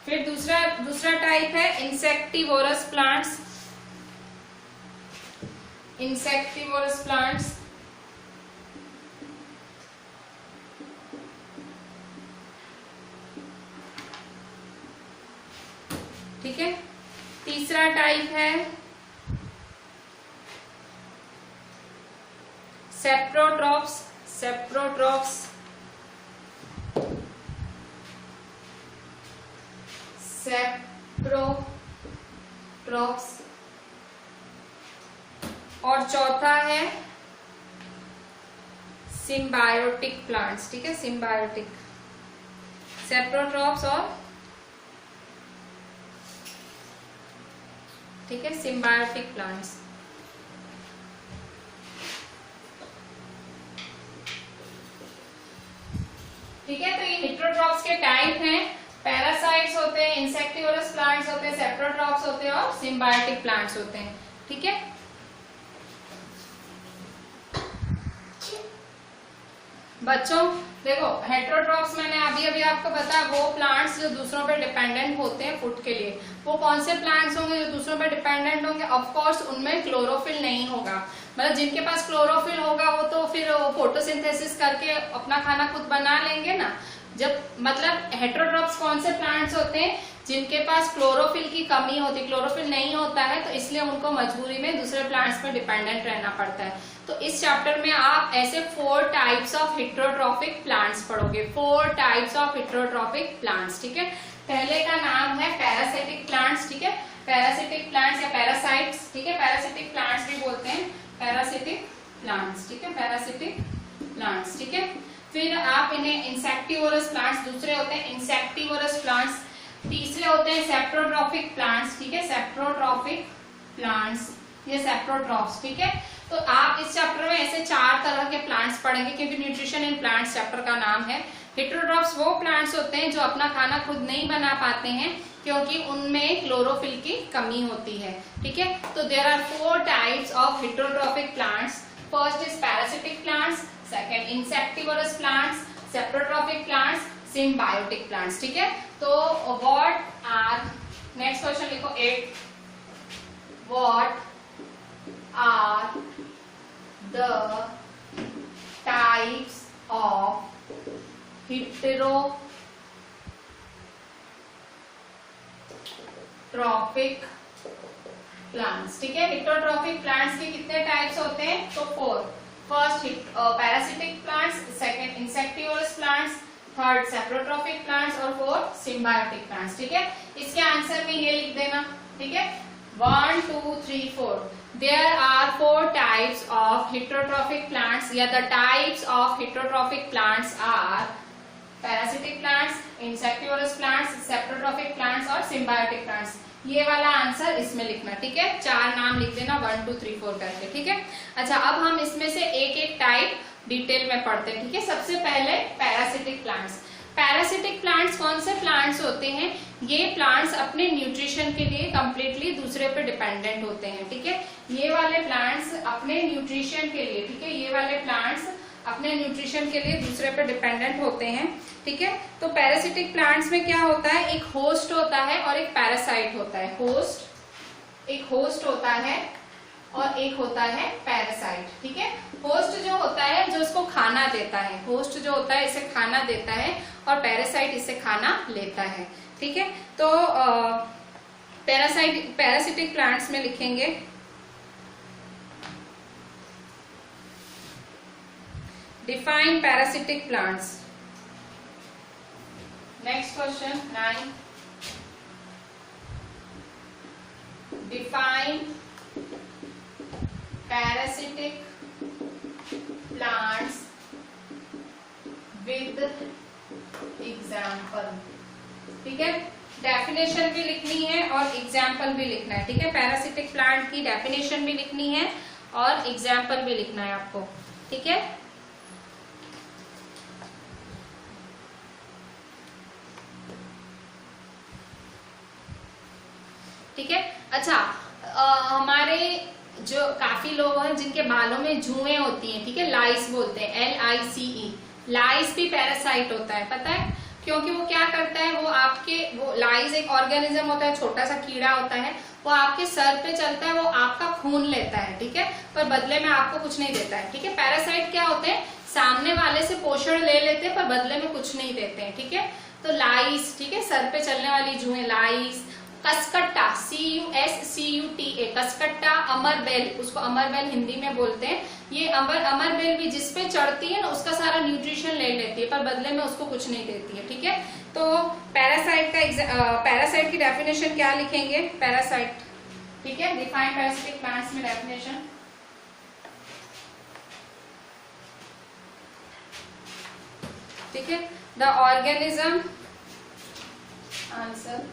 फिर दूसरा टाइप है इंसेक्टिवोरस प्लांट्स। Insectivorous plants. ठीक है, तीसरा टाइप है सेप्रोट्रॉप्स। सेप्रोट्रॉप्स और चौथा है सिम्बायोटिक प्लांट्स। ठीक है, सिम्बायोटिक, सेप्रोट्रॉप्स और ठीक है सिम्बायोटिक प्लांट्स। ठीक है, तो ये हेटेरोट्रॉप्स के टाइप हैं। पैरासाइट्स होते हैं, इंसेक्टिवोरस प्लांट्स होते हैं, सेप्रोट्रॉप्स होते हैं और सिम्बायोटिक प्लांट्स होते हैं। ठीक है, बच्चों देखो हेटेरोट्रॉप्स मैंने अभी आपको बताया, वो प्लांट्स जो दूसरों पे डिपेंडेंट होते हैं फूड के लिए। वो कौन से प्लांट्स होंगे जो दूसरों पे डिपेंडेंट होंगे? ऑफ कोर्स उनमें क्लोरोफिल नहीं होगा। मतलब जिनके पास क्लोरोफिल होगा वो तो फिर फोटोसिंथेसिस करके अपना खाना खुद बना लेंगे ना। जब मतलब हेटेरोट्रॉप्स कौन से प्लांट्स होते हैं जिनके पास क्लोरोफिल की कमी होती है, क्लोरोफिल नहीं होता है, तो इसलिए उनको मजबूरी में दूसरे प्लांट्स पर डिपेंडेंट रहना पड़ता है। तो इस चैप्टर में आप ऐसे 4 टाइप्स ऑफ हेटेरोट्रॉपिक प्लांट्स पढ़ोगे। 4 टाइप्स ऑफ हेटेरोट्रॉपिक प्लांट्स। ठीक है, पहले का नाम है पैरासिटिक प्लांट्स। ठीक है, पैरासिटिक प्लांट्स या पैरासाइट्स। ठीक है, पैरासिटिक प्लांट्स भी बोलते हैं, पैरासिटिक प्लांट्स। ठीक है, पैरासिटिक प्लांट्स। ठीक है, फिर आप इन्हें इंसेक्टिवोरस प्लांट्स दूसरे होते हैं, इंसेक्टिवोरस प्लांट्स। तीसरे होते हैं सेप्रोट्रॉपिक प्लांट्स। ठीक है, सेप्रोट्रॉपिक प्लांट्स, ये सेप्रोट्रॉप्स। ठीक है, तो आप इस चैप्टर में ऐसे 4 तरह के प्लांट्स पढ़ेंगे क्योंकि न्यूट्रिशन इन प्लांट्स चैप्टर का नाम है। हेटेरोट्रॉप्स वो प्लांट्स होते हैं जो अपना खाना खुद नहीं बना पाते हैं क्योंकि उनमें क्लोरोफिल की कमी होती है। ठीक है, तो there are 4 types of heterotrophic plants. First is parasitic plants, second insectivorous plants, saprotrophic plants, symbiotic plants. ठीक है, तो व्हाट आर, नेक्स्ट क्वेश्चन लिखो 8, what are the types of heterotrophic plants. ठीक है, हेटेरोट्रॉपिक प्लांट्स के कितने टाइप्स होते हैं? तो 4। First parasitic plants, second insectivorous plants, third saprotrophic plants और 4th सिम्बायोटिक प्लांट्स। ठीक है, इसके आंसर में ये लिख देना। ठीक है, 1 2 3 4 there are 4 types of heterotrophic plants. Yeah, the types of heterotrophic plants are parasitic plants, insectivorous plants, saprotrophic plants और सिम्बायोटिक प्लांट्स। ये वाला आंसर इसमें लिखना, ठीक है। 4 नाम लिख देना 1 2 3 4 करके, ठीक है। अच्छा, अब हम इसमें से एक एक टाइप डिटेल में पढ़ते हैं, ठीक है। सबसे पहले पैरासिटिक प्लांट्स। पैरासिटिक प्लांट्स कौन से प्लांट्स होते हैं? ये प्लांट्स अपने न्यूट्रिशन के लिए कंप्लीटली दूसरे पे डिपेंडेंट होते हैं, ठीक है। ये वाले प्लांट्स अपने न्यूट्रिशन के लिए, ठीक है, ये वाले प्लांट्स अपने न्यूट्रिशन के लिए दूसरे पे डिपेंडेंट होते हैं, ठीक है। तो पैरासिटिक प्लांट्स में क्या होता है, एक होस्ट होता है और एक पैरासाइट होता है। एक होस्ट होता है और एक होता है पैरासाइट, ठीक है। होस्ट जो होता है जो इसको खाना देता है, होस्ट जो होता है इसे खाना देता है और पैरासाइट इससे खाना लेता है, ठीक है। तो पैरासिटिक प्लांट्स में लिखेंगे define parasitic plants. Next question 9, define parasitic plants with example, ठीक है। डेफिनेशन भी लिखनी है और एग्जाम्पल भी लिखना है, ठीक है। पैरासिटिक प्लांट की डेफिनेशन भी लिखनी है और एग्जाम्पल भी लिखना है आपको, ठीक है। ठीक है। अच्छा, हमारे जो काफी लोग हैं जिनके बालों में जुएं होती हैं, ठीक है, लाइस बोलते हैं, LICE। लाइस भी पैरासाइट होता है, पता है? क्योंकि वो क्या करता है, वो लाइस एक ऑर्गेनिज्म होता है, छोटा सा कीड़ा होता है, वो आपके सर पे चलता है, वो आपका खून लेता है, ठीक है, पर बदले में आपको कुछ नहीं देता है, ठीक है। पैरासाइट क्या होते हैं, सामने वाले से पोषण ले लेते हैं पर बदले में कुछ नहीं देते हैं, ठीक है। तो लाइस, ठीक है, सर पे चलने वाली जुएं, लाइस। कसकट्टा, CUSCUTA, कसकट्टा, अमरबेल, उसको अमरबेल हिंदी में बोलते हैं। ये अमरबेल भी जिस पे चढ़ती है ना उसका सारा न्यूट्रिशन ले लेती है पर बदले में उसको कुछ नहीं देती है, ठीक है। तो पैरासाइट की डेफिनेशन क्या लिखेंगे? पैरासाइट, ठीक है। डिफाइन पैरासिटिक प्लांट्स में डेफिनेशन, ठीक है। The organism, answer,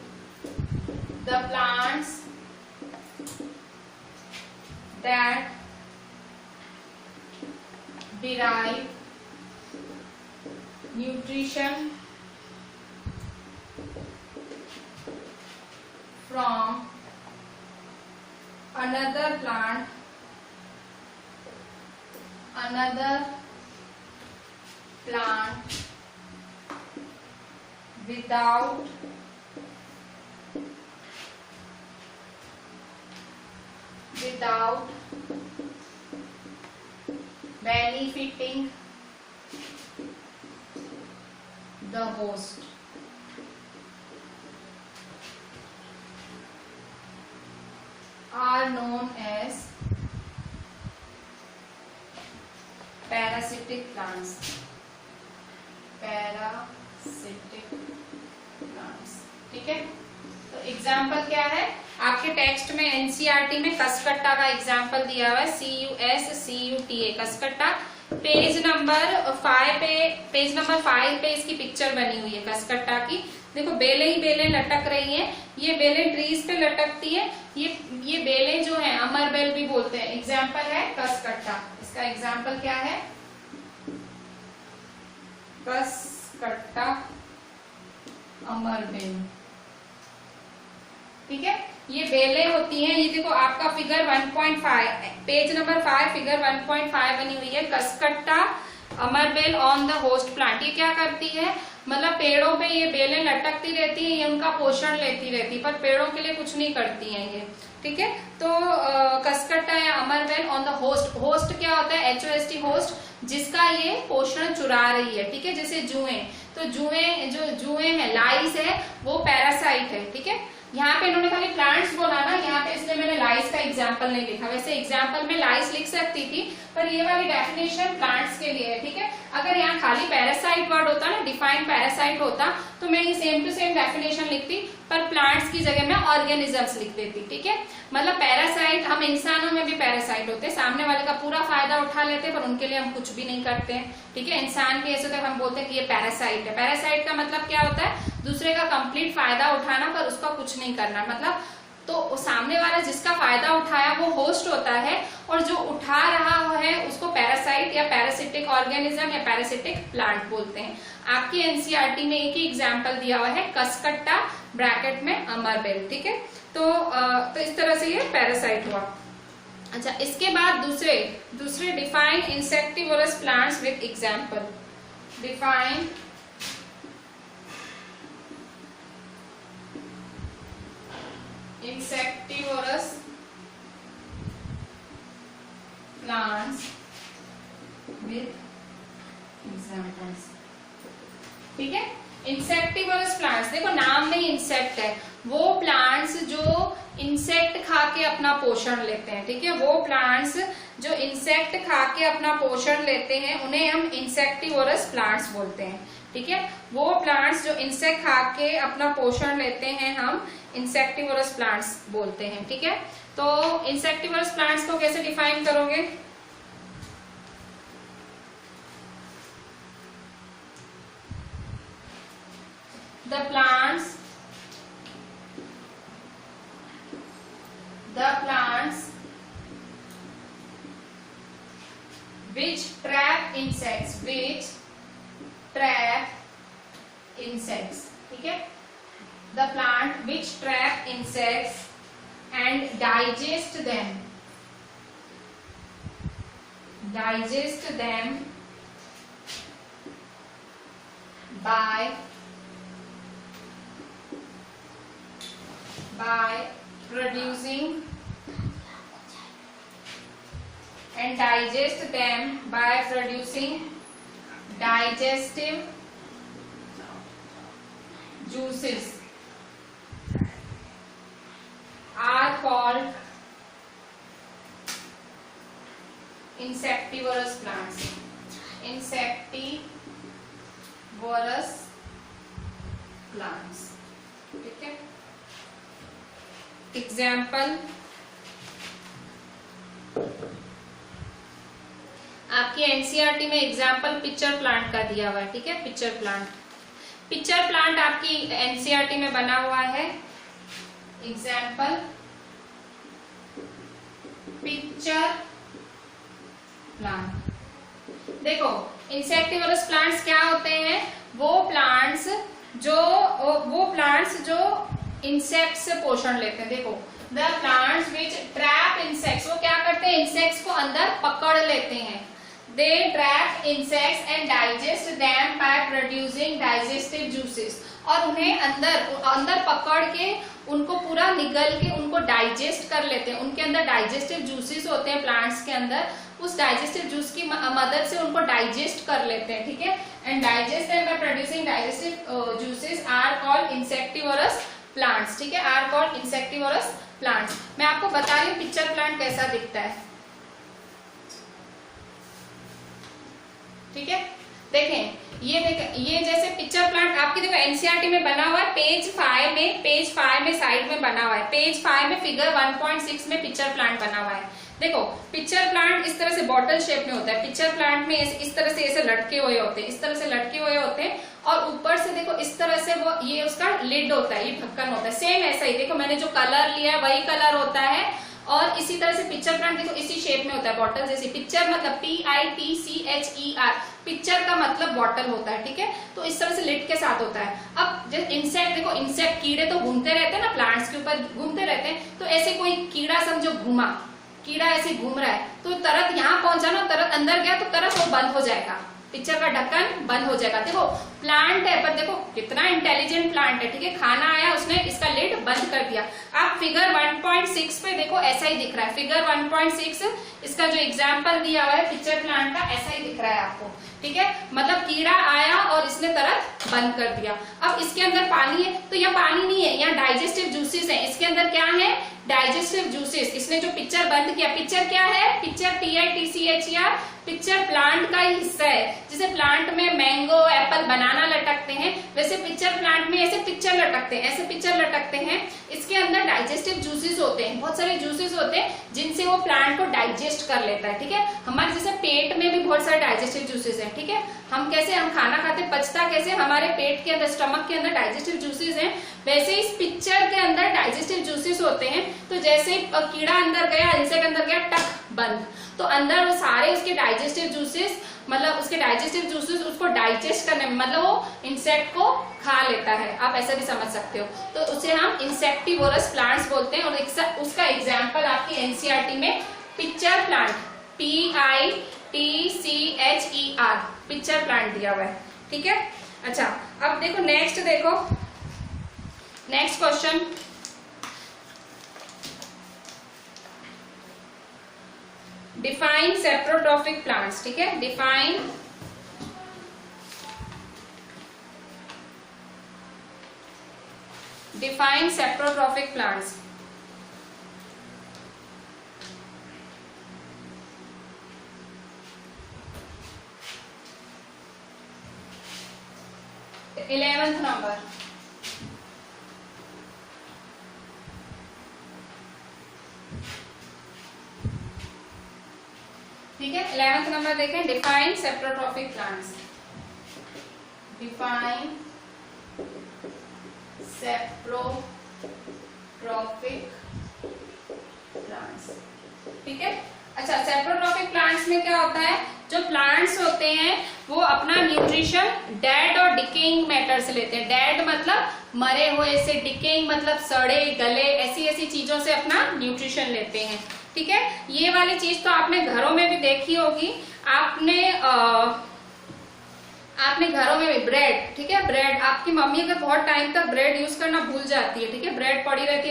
the plants that derive nutrition from another plant without benefiting the host, are known as parasitic plants। Parasitic plants, ठीक है। तो एग्जाम्पल क्या है, आपके टेक्स्ट में एनसीईआरटी में कसकट्टा का एग्जाम्पल दिया हुआ है, CUSCUTA, कसकट्टा। पेज नंबर 5 पे इसकी पिक्चर बनी हुई है कसकट्टा की। देखो बेलें ही बेलें लटक रही हैं, ये बेलें ट्रीज पे लटकती है, ये बेलें जो है अमरबेल भी बोलते हैं। एग्जाम्पल है कसकट्टा, इसका एग्जाम्पल क्या है, कसकट्टा, अमरबेल, ठीक है। ये बेलें होती हैं, ये देखो आपका फिगर 1.5, पेज नंबर 5 फिगर 1.5 बनी हुई है, कसकट्टा अमरबेल ऑन द होस्ट प्लांट। ये क्या करती है, मतलब पेड़ों पे ये बेलें लटकती रहती है, ये उनका पोषण लेती रहती है पर पेड़ों के लिए कुछ नहीं करती हैं ये, ठीक है। तो कसकट्टा या अमरबेल ऑन द होस्ट, होस्ट क्या होता है, HOST, होस्ट, जिसका ये पोषण चुरा रही है, ठीक है। जैसे जुएं, तो जुएं है, लाइस है, वो पैरासाइट है, ठीक है। यहाँ पे इन्होंने खाली प्लांट्स बोला ना, यहाँ पे इसलिए मैंने लाइस का एग्जाम्पल नहीं लिखा, वैसे एग्जाम्पल में लाइस लिख सकती थी पर ये वाली डेफिनेशन प्लांट्स के लिए है, ठीक है। अगर यहाँ खाली पैरासाइट पैरासाइट वर्ड होता ना, डिफाइन पैरासाइट होता, तो मैं ये सेम टू सेम डेफिनेशन लिखती, पर प्लांट्स की जगह मैं ऑर्गेनिजम्स लिख देती। ठीक है, मतलब पैरासाइट, हम इंसानों में भी पैरासाइट होते हैं, सामने वाले का पूरा फायदा उठा लेते हैं पर उनके लिए हम कुछ भी नहीं करते हैं। ठीक है, इंसान के ऐसे तक हम बोलते हैं कि ये पैरासाइट है। पैरासाइट का मतलब क्या होता है, दूसरे का कंप्लीट फायदा उठाना पर उसका कुछ नहीं करना, मतलब तो सामने वाला जिसका फायदा उठाया वो होस्ट होता है, और जो उठा रहा है उसको पैरासाइट या पैरासिटिक ऑर्गेनिज्म या पैरासिटिक प्लांट बोलते हैं। आपकी एनसीईआरटी में एक ही एग्जांपल दिया हुआ है, कसकट्टा ब्रैकेट में अमरबेल। ठीक है, तो इस तरह से ये पैरासाइट हुआ। अच्छा, इसके बाद दूसरे define insectivorous plants with example. Define insectivorous plants with examples। ठीक है, इंसेक्टिवरस प्लांट्स, देखो नाम में इंसेक्ट है, वो प्लांट्स जो इंसेक्ट खा के अपना पोषण लेते हैं। ठीक है, वो प्लांट्स जो इंसेक्ट खा के अपना पोषण लेते हैं उन्हें हम इंसेक्टिवरस प्लांट्स बोलते हैं। ठीक है, वो प्लांट्स जो इंसेक्ट खा के अपना पोषण लेते हैं हम इंसेक्टिवरस प्लांट्स बोलते हैं। ठीक है, तो इंसेक्टिवरस प्लांट्स को कैसे डिफाइन करोगे? The plants which trap insects, ठीक है, the plant which trap insects and digest them by producing digestive juices are called insectivorous plants। insectivorous plants, ठीक है। एग्जाम्पल, आपकी एनसीईआरटी में एग्जाम्पल पिक्चर प्लांट का दिया हुआ है। ठीक है, पिक्चर प्लांट आपकी एनसीईआरटी में बना हुआ है। Example pitcher plant. देखो इंसेक्टिवरस प्लांट्स क्या होते हैं, वो प्लांट्स जो इंसेक्ट से पोषण लेते हैं। देखो the plants which trap insects, वो क्या करते हैं, इंसेक्ट्स को अंदर पकड़ लेते हैं। They trap insects and digest them by producing digestive juices, और उन्हें अंदर पकड़ के उनको पूरा निगल के उनको डाइजेस्ट कर लेते हैं। उनके अंदर डाइजेस्टिव जूसेस होते हैं प्लांट्स के अंदर, उस डाइजेस्टिव जूस की मदद से उनको डाइजेस्ट कर लेते हैं। ठीक है, and digest them by producing digestive juices are called insectivorous plants. ठीक है, आर कॉल्ड इंसेक्टिवरस प्लांट्स। मैं आपको बता रही हूँ पिक्चर प्लांट कैसा दिखता है। ठीक है, देखें ये जैसे पिक्चर प्लांट आपकी देखो एनसीईआरटी में बना हुआ है, पेज 5 में साइड में बना हुआ है। पेज 5 में फिगर 1.6 में पिक्चर प्लांट बना हुआ है। देखो पिक्चर प्लांट इस तरह से बॉटल शेप में होता है। पिक्चर प्लांट में इस तरह से ऐसे लटके हुए होते हैं, इस तरह से लटके हुए होते हैं, और ऊपर से देखो इस तरह से वो ये उसका लिड होता है, ये ढक्कन होता है। सेम ऐसा ही देखो मैंने जो कलर लिया है वही कलर होता है, और इसी तरह से पिक्चर प्लांट देखो इसी शेप में होता है, बॉटल जैसी। पिक्चर मतलब PITCHER, पिक्चर का मतलब बॉटल होता है। ठीक है, तो इस तरह से लिड के साथ होता है। अब जब इंसेक्ट देखो, इंसेक्ट कीड़े तो घूमते रहते हैं ना, प्लांट्स के ऊपर घूमते रहते हैं, तो ऐसे कोई कीड़ा समझो घूमा, कीड़ा ऐसे घूम रहा है, तो तरत यहाँ पहुंचा ना, तरत अंदर गया तो तरत वो बंद हो जाएगा, पिक्चर का ढक्कन बंद हो जाएगा। देखो प्लांट है पर देखो कितना इंटेलिजेंट प्लांट है। ठीक है, खाना आया उसने इसका लिड बंद कर दिया। आप फिगर 1.6 पे देखो ऐसा ही दिख रहा है। फिगर 1.6 इसका जो एग्जाम्पल दिया हुआ है पिक्चर प्लांट का, ऐसा ही दिख रहा है आपको। ठीक है, मतलब कीड़ा आया और इसने तरत बंद कर दिया। अब इसके अंदर पानी है, तो यह पानी नहीं है, यहाँ डाइजेस्टिव जूसेस है। इसके अंदर क्या है, डाइजेस्टिव जूसेस। इसने जो पिक्चर बंद किया, पिक्चर क्या है, पिक्चर PITCHER, पिक्चर प्लांट का ही हिस्सा है। जैसे प्लांट में मैंगो, वैसे पिक्चर प्लांट में ऐसे पिक्चर लटकते हैं, ऐसे पिक्चर लटकते हैं। इसके अंदर डाइजेस्टिव जूसेस होते हैं, बहुत सारे जूसेस होते हैं जिनसे वो प्लांट को डाइजेस्ट कर लेता है। ठीक है, हमारे जैसे पेट में भी बहुत सारे डाइजेस्टिव जूसेस हैं। ठीक है, हम खाना खाते पचता कैसे, हमारे पेट के अंदर, स्टमक के अंदर डाइजेस्टिव जूसेस हैं, वैसे इस पिक्चर के अंदर डाइजेस्टिव जूसेस होते हैं। तो जैसे कीड़ा अंदर गया, इंसेक्ट अंदर गया, टक बंद, तो अंदर वो सारे उसके डाइजेस्टिव जूसेस, मतलब उसके डाइजेस्टिव जूसेस उसको डाइजेस्ट करने में, मतलब वो इंसेक्ट को खा लेता है, आप ऐसा भी समझ सकते हो। तो उसे हम इंसेक्टिवोरस प्लांट्स बोलते हैं। और उसका एग्जाम्पल आपकी एनसीईआरटी में pitcher plant, PITCHER, pitcher plant दिया हुआ है। ठीक है, अच्छा अब देखो next question, define saprotrophic plants. ठीक है, define saprotrophic plants. Eleventh number, ठीक है, 11th नंबर देखें, define saprotrophic plants. Define saprotrophic plants. ठीक है, अच्छा सेप्रोट्रॉफिक प्लांट्स में क्या होता है, जो प्लांट्स होते हैं वो अपना न्यूट्रिशन डेड और डिकेइंग मैटर से लेते हैं। डेड मतलब मरे हुए से, डिकेइंग मतलब सड़े गले, ऐसी चीजों से अपना न्यूट्रिशन लेते हैं। ठीक है, ये वाली चीज तो आपने घरों में भी देखी होगी, आपने घरों में भी ब्रेड, ठीक है, ब्रेड, आपकी मम्मी अगर बहुत टाइम तक ब्रेड यूज करना भूल जाती है, ठीक है, ब्रेड पड़ी रहती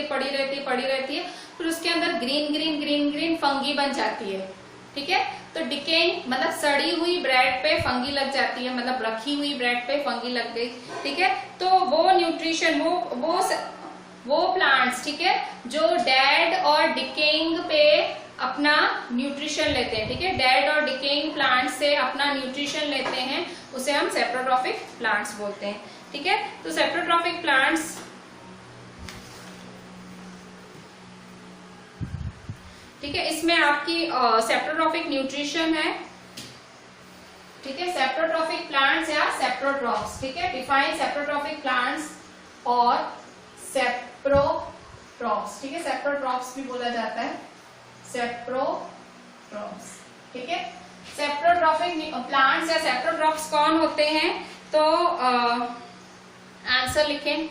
है, फिर उसके अंदर ग्रीन फंगी बन जाती है। ठीक है, तो डिकेइंग मतलब सड़ी हुई ब्रेड पे फंगी लग जाती है, मतलब रखी हुई ब्रेड पे फंगी लग गई। ठीक है, तो वो न्यूट्रिशन, वो प्लांट्स, ठीक है, जो डेड और डिकेइंग पे अपना न्यूट्रिशन लेते हैं। ठीक है, डेड और डिकेइंग प्लांट्स से अपना न्यूट्रिशन लेते हैं, उसे हम सेप्रोट्रॉफिक प्लांट्स बोलते हैं। ठीक है, तो सेप्रोट्रॉफिक प्लांट्स, ठीक है, इसमें आपकी सेप्रोट्रॉफिक न्यूट्रिशन है। ठीक है, सेप्रोट्रॉफिक प्लांट्स या सेप्रोट्रॉप्स। ठीक है, डिफाइन सेप्रोट्रॉफिक प्लांट्स और सेप्रोट्रॉप्स। ठीक है, सेप्रोट्रॉप्स भी बोला जाता है, सेप्रोट्रॉप्स। ठीक है, सेप्रोट्रॉफिक प्लांट्स या सेप्रोट्रॉप्स कौन होते हैं, तो आंसर लिखें।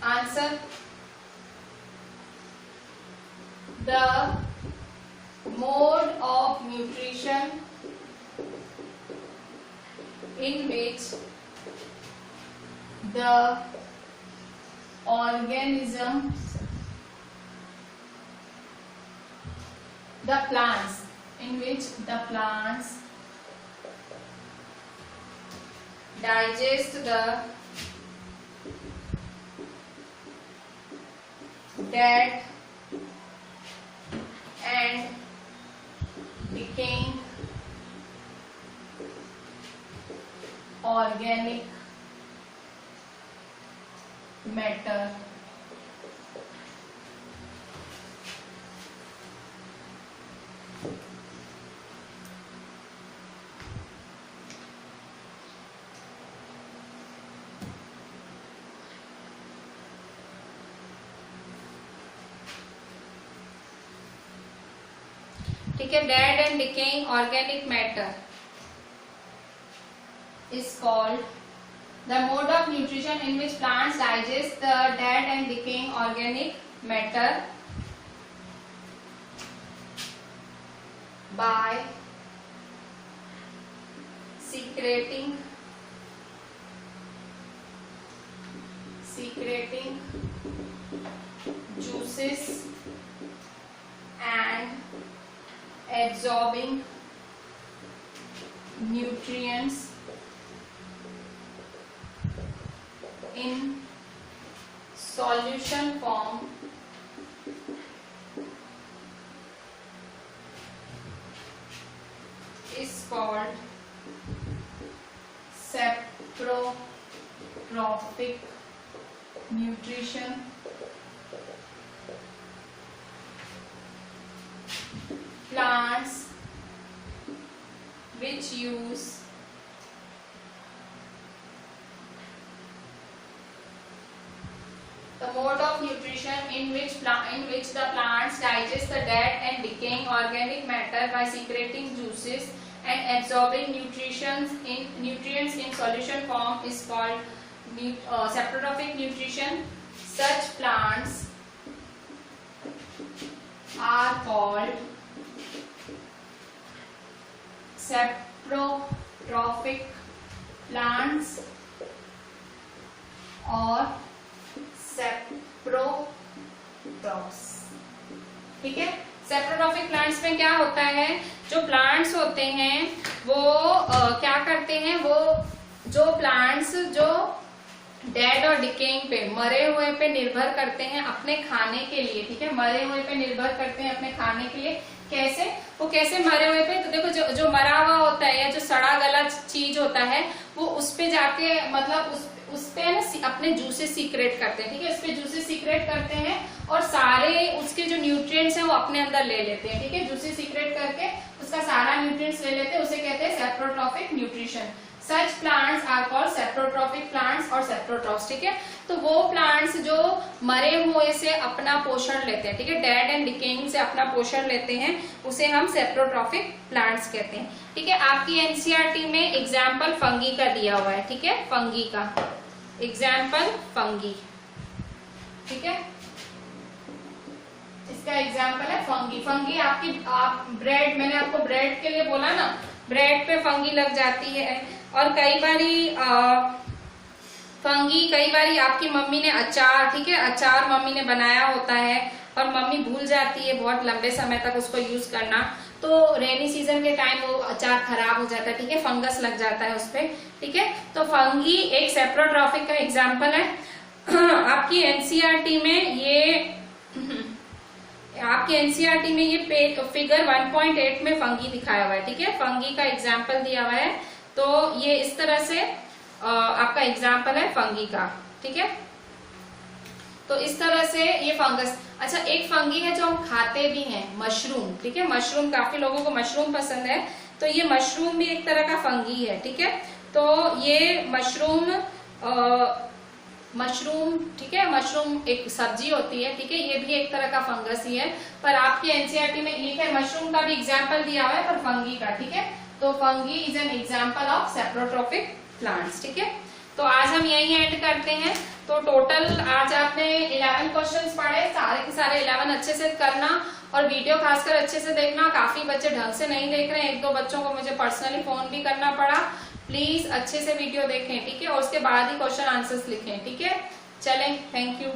Answer, the mode of nutrition in which the organism, the plants, in which the plants digest the dead and decaying organic matter ठीक है, dead and decaying organic matter is called the mode of nutrition in which plants digest the dead and decaying organic matter by secreting juices and absorbing nutrients in solution form is called saprotrophic nutrition. Plants which use the mode of nutrition in which the plants digest the dead and decaying organic matter by secreting juices and absorbing nutrients in solution form is called saprotrophic nutrition. Such plants are called saprotrophic plants or saprotrophs. ठीक है, saprotrophic plants में क्या होता है, जो plants होते हैं वो क्या करते हैं, वो जो प्लांट्स जो डेड और डिकेइंग पे, मरे हुए पे निर्भर करते हैं अपने खाने के लिए। ठीक है, मरे हुए पे निर्भर करते हैं अपने खाने के लिए। कैसे, वो कैसे मरे हुए पे, तो देखो जो मरा हुआ होता है या जो सड़ा गला चीज होता है वो उस पे जाके मतलब उस पे ना अपने जूसेस सीक्रेट करते हैं। ठीक है, उस पे जूसेस सीक्रेट करते हैं और सारे उसके जो न्यूट्रिएंट्स हैं वो अपने अंदर ले लेते हैं। ठीक है, जूसेस सीक्रेट करके उसका सारा न्यूट्रिएंट्स ले लेते हैं, उसे कहते हैं saprotrophic nutrition. Such plants are called saprotrophic plants और सेप्रोट्रॉप्स। ठीक है, तो वो प्लांट्स जो मरे हुए से अपना पोषण लेते हैं, ठीक है, डेड एंड डिकेइंग से अपना पोषण लेते हैं, उसे हम सेप्रोट्रॉफिक प्लांट्स कहते हैं। ठीक है, आपकी एनसीईआरटी में एग्जाम्पल फंगी का दिया हुआ है। ठीक है, फंगी का एग्जाम्पल फंगी। ठीक है, इसका एग्जाम्पल है फंगी। फंगी आप ब्रेड, मैंने आपको ब्रेड के लिए बोला ना, ब्रेड पे फंगी लग जाती है। और कई बारी आपकी मम्मी ने अचार, ठीक है, अचार मम्मी ने बनाया होता है और मम्मी भूल जाती है बहुत लंबे समय तक उसको यूज करना, तो रेनी सीजन के टाइम वो अचार खराब हो जाता है। ठीक है, फंगस लग जाता है उसपे। ठीक है, तो फंगी एक सेप्रोट्रॉफिक का एग्जाम्पल है। आपकी एनसीईआरटी में ये फिगर 1.8 में फंगी दिखाया हुआ है। ठीक है, फंगी का एग्जाम्पल दिया हुआ है, तो ये इस तरह से आपका एग्जाम्पल है फंगी का। ठीक है, तो इस तरह से ये फंगस। अच्छा, एक फंगी है जो हम खाते भी हैं, मशरूम। ठीक है, मशरूम, काफी लोगों को मशरूम पसंद है, तो ये मशरूम भी एक तरह का फंगी है। ठीक है, तो ये मशरूम ठीक है, मशरूम एक सब्जी होती है। ठीक है, ये भी एक तरह का फंगस ही है, पर आपकी एनसीईआरटी में एक है मशरूम का भी एग्जाम्पल दिया हुआ है, पर फंगी का। ठीक है, तो fungi is an example of saprotrophic plants. ठीक है, तो आज हम यही एंड करते हैं। तो टोटल आज आपने 11 क्वेश्चंस पढ़े, सारे के सारे 11 अच्छे से करना और वीडियो खासकर अच्छे से देखना। काफी बच्चे ढंग से नहीं देख रहे हैं, 1-2 बच्चों को मुझे पर्सनली फोन भी करना पड़ा। प्लीज अच्छे से वीडियो देखें। ठीक है, और उसके बाद ही क्वेश्चन आंसर्स लिखें। ठीक है, चलें, थैंक यू।